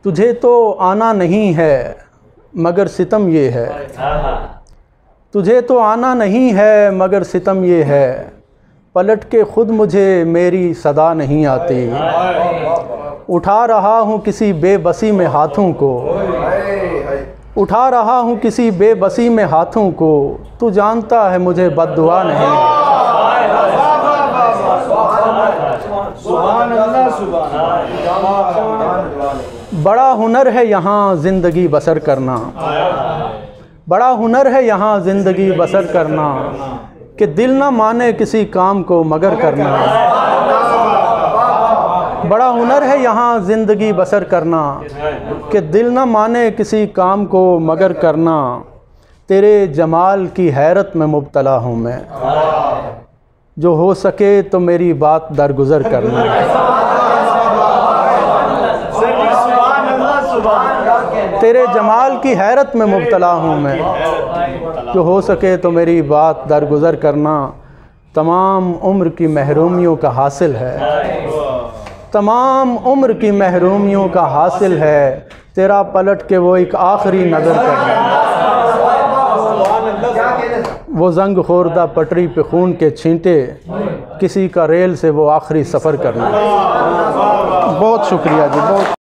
تجھے تو آنا نہیں ہے مگر ستم یہ ہے، تجھے تو آنا نہیں ہے مگر ستم یہ ہے، پلٹ کے خود مجھے میری صدا نہیں آتی، اٹھا رہا ہوں کسی بے بسی میں ہاتھوں کو، اٹھا رہا ہوں کسی بے بسی میں ہاتھوں کو، تو جانتا ہے مجھے بد دعا نہیں۔ بڑا ہنر ہے یہاں زندگی بسر کرنا، بڑا ہنر ہے یہاں زندگی بسر کرنا، کہ دل نہ مانے کسی کام کو مگر کرنا، بڑا ہنر ہے یہاں زندگی بسر کرنا، کہ دل نہ مانے کسی کام کو مگر کرنا، تیرے جمال کی حیرت میں مبتلا ہوں میں، جو ہو سکے تو میری بات درگزر کرنا۔ تیرے جمال کی حیرت میں مبتلا ہوں میں، جو ہو سکے تو میری بات درگزر کرنا، تمام عمر کی محرومیوں کا حاصل ہے، تمام عمر کی محرومیوں کا حاصل ہے، تیرا پلٹ کے وہ ایک آخری نظر کرنا، وہ زنگ خوردہ پٹری پہ خون کے چھینٹے، کسی کا ریل سے وہ آخری سفر کرنا۔ بہت شکریہ جی، بہت